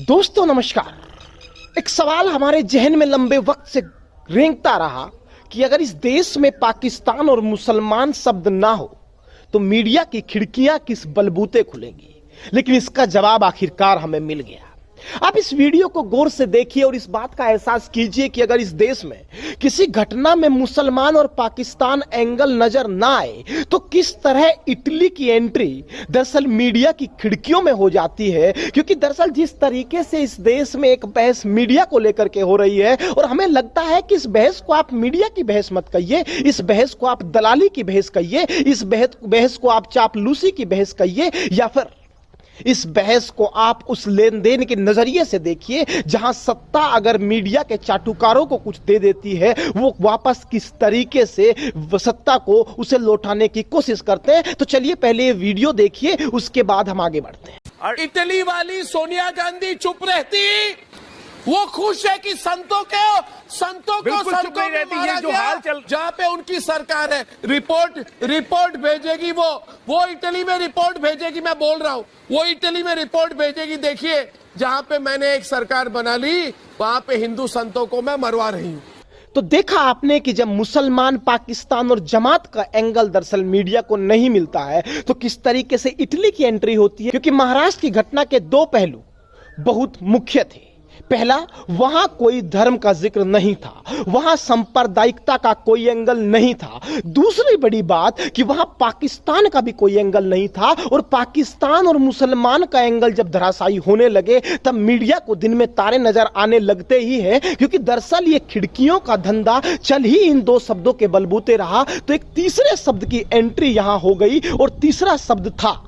दोस्तों नमस्कार। एक सवाल हमारे जहन में लंबे वक्त से रेंगता रहा कि अगर इस देश में पाकिस्तान और मुसलमान शब्द ना हो तो मीडिया की खिड़कियां किस बलबूते खुलेंगी। लेकिन इसका जवाब आखिरकार हमें मिल गया। आप इस वीडियो को गौर से देखिए और इस बात का एहसास कीजिए कि अगर इस देश में किसी घटना में मुसलमान और पाकिस्तान एंगल नजर ना आए तो किस तरह इटली की एंट्री दरअसल मीडिया की खिड़कियों में हो जाती है। क्योंकि दरअसल जिस तरीके से इस देश में एक बहस मीडिया को लेकर के हो रही है और हमें लगता है कि इस बहस को आप मीडिया की बहस मत कहिए, इस बहस को आप दलाली की बहस कहिए, इस बहस को आप चापलूसी की बहस कहिए, या फिर इस बहस को आप उस लेन देन के नजरिए से देखिए जहां सत्ता अगर मीडिया के चाटुकारों को कुछ दे देती है वो वापस किस तरीके से सत्ता को उसे लौटाने की कोशिश करते हैं। तो चलिए पहले ये वीडियो देखिए, उसके बाद हम आगे बढ़ते हैं। इटली वाली सोनिया गांधी चुप रहती, वो खुश है कि संतों को मारा गया, जहां पे उनकी सरकार है। रिपोर्ट भेजेगी वो इटली में रिपोर्ट भेजेगी। मैं बोल रहा हूं वो इटली में रिपोर्ट भेजेगी। देखिए जहां पे मैंने एक सरकार बना ली वहां पे हिंदू संतों को मैं मरवा रही हूं। तो देखा आपने कि जब मुसलमान, पाकिस्तान और जमात का एंगल दरअसल मीडिया को नहीं मिलता है तो किस तरीके से इटली की एंट्री होती है। क्योंकि महाराष्ट्र की घटना के दो पहलू बहुत मुख्य थे। पहला, वहां कोई धर्म का जिक्र नहीं था, वहां सांप्रदायिकता का कोई एंगल नहीं था। दूसरी बड़ी बात कि वहां पाकिस्तान का भी कोई एंगल नहीं था। और पाकिस्तान और मुसलमान का एंगल जब धराशायी होने लगे तब मीडिया को दिन में तारे नजर आने लगते ही हैं। क्योंकि दरअसल ये खिड़कियों का धंधा चल ही इन दो शब्दों के बलबूते रहा तो एक तीसरे शब्द की एंट्री यहां हो गई और तीसरा शब्द था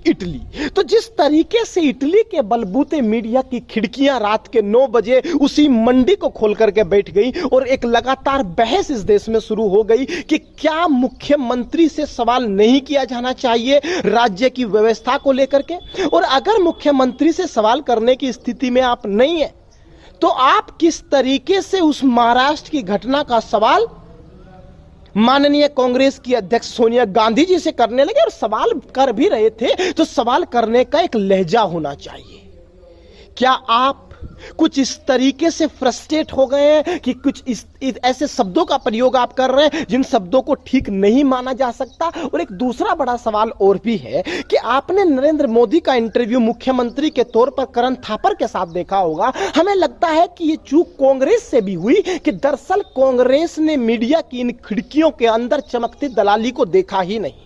इटली। तो जिस तरीके से इटली के बलबूते मीडिया की खिड़कियां रात के 9 बजे उसी मंडी को खोल करके बैठ गई और एक लगातार बहस इस देश में शुरू हो गई कि क्या मुख्यमंत्री से सवाल नहीं किया जाना चाहिए राज्य की व्यवस्था को लेकर के। और अगर मुख्यमंत्री से सवाल करने की स्थिति में आप नहीं है तो आप किस तरीके से उस महाराष्ट्र की घटना का सवाल माननीय कांग्रेस की अध्यक्ष सोनिया गांधी जी से करने लगे। और सवाल कर भी रहे थे तो सवाल करने का एक लहजा होना चाहिए। क्या आप कुछ इस तरीके से फ्रस्ट्रेट हो गए हैं कि कुछ इस ऐसे शब्दों का प्रयोग आप कर रहे हैं जिन शब्दों को ठीक नहीं माना जा सकता। और एक दूसरा बड़ा सवाल और भी है कि आपने नरेंद्र मोदी का इंटरव्यू मुख्यमंत्री के तौर पर करण थापर के साथ देखा होगा। हमें लगता है कि ये चूक कांग्रेस से भी हुई कि दरअसल कांग्रेस ने मीडिया की इन खिड़कियों के अंदर चमकती दलाली को देखा ही नहीं।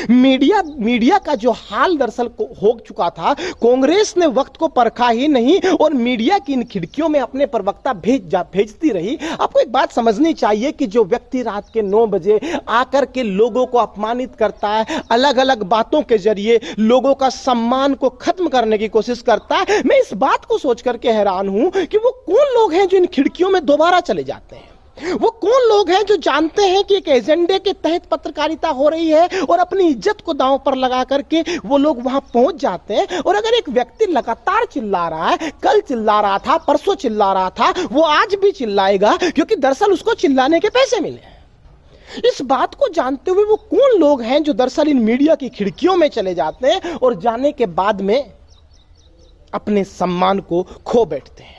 मीडिया का जो हाल दरअसल हो चुका था, कांग्रेस ने वक्त को परखा ही नहीं और मीडिया की इन खिड़कियों में अपने प्रवक्ता भेजती रही। आपको एक बात समझनी चाहिए कि जो व्यक्ति रात के 9 बजे आकर के लोगों को अपमानित करता है, अलग अलग बातों के जरिए लोगों का सम्मान को खत्म करने की कोशिश करता है, मैं इस बात को सोच करके हैरान हूं कि वो कौन लोग हैं जो इन खिड़कियों में दोबारा चले जाते हैं। वो कौन लोग हैं जो जानते हैं कि एक एजेंडे के तहत पत्रकारिता हो रही है और अपनी इज्जत को दांव पर लगा करके वो लोग वहां पहुंच जाते हैं। और अगर एक व्यक्ति लगातार चिल्ला रहा है, कल चिल्ला रहा था, परसों चिल्ला रहा था, वो आज भी चिल्लाएगा क्योंकि दरअसल उसको चिल्लाने के पैसे मिले। इस बात को जानते हुए वो कौन लोग हैं जो दरअसल इन मीडिया की खिड़कियों में चले जाते हैं और जाने के बाद में अपने सम्मान को खो बैठते हैं।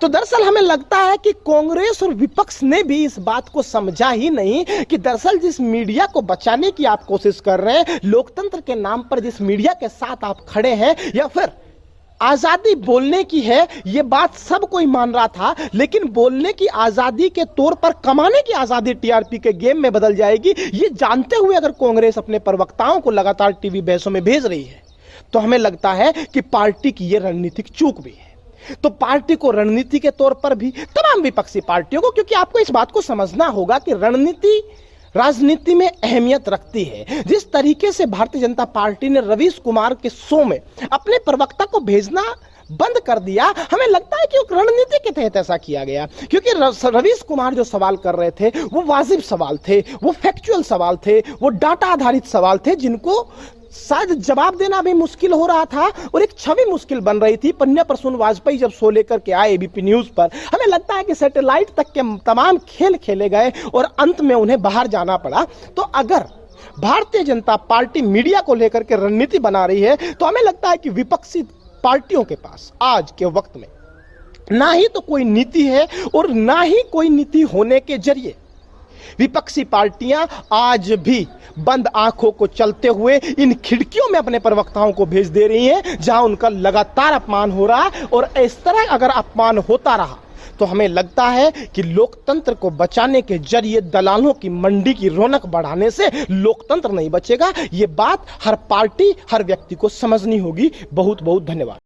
तो दरअसल हमें लगता है कि कांग्रेस और विपक्ष ने भी इस बात को समझा ही नहीं कि दरअसल जिस मीडिया को बचाने की आप कोशिश कर रहे हैं, लोकतंत्र के नाम पर जिस मीडिया के साथ आप खड़े हैं, या फिर आजादी बोलने की है, यह बात सब कोई मान रहा था, लेकिन बोलने की आजादी के तौर पर कमाने की आजादी टीआरपी के गेम में बदल जाएगी, ये जानते हुए अगर कांग्रेस अपने प्रवक्ताओं को लगातार टीवी बहसों में भेज रही है तो हमें लगता है कि पार्टी की यह रणनीतिक चूक भी है। तो पार्टी को रणनीति के तौर पर भी तमाम विपक्षी पार्टियों को, क्योंकि आपको इस बात को समझना होगा कि रणनीति राजनीति में अहमियत रखती है। जिस तरीके से भारतीय जनता पार्टी ने रवीश कुमार के शो में अपने प्रवक्ता को भेजना बंद कर दिया, हमें लगता है कि रणनीति के तहत ऐसा किया गया। क्योंकि रवीश कुमार जो सवाल कर रहे थे वो वाजिब सवाल थे, वो फैक्चुअल सवाल थे, वो डाटा आधारित सवाल थे जिनको शायद जवाब देना भी मुश्किल हो रहा था और एक छवि मुश्किल बन रही थी। पन्ना प्रसून वाजपेयी जब शो लेकर के आए एबीपी न्यूज पर, हमें लगता है कि सैटेलाइट तक के तमाम खेल खेले गए और अंत में उन्हें बाहर जाना पड़ा। तो अगर भारतीय जनता पार्टी मीडिया को लेकर के रणनीति बना रही है तो हमें लगता है कि विपक्षी पार्टियों के पास आज के वक्त में ना ही तो कोई नीति है और ना ही कोई नीति होने के जरिए विपक्षी पार्टियां आज भी बंद आंखों को चलते हुए इन खिड़कियों में अपने प्रवक्ताओं को भेज दे रही हैं, जहां उनका लगातार अपमान हो रहा है। और इस तरह अगर अपमान होता रहा तो हमें लगता है कि लोकतंत्र को बचाने के जरिए दलालों की मंडी की रौनक बढ़ाने से लोकतंत्र नहीं बचेगा। ये बात हर पार्टी, हर व्यक्ति को समझनी होगी। बहुत बहुत धन्यवाद।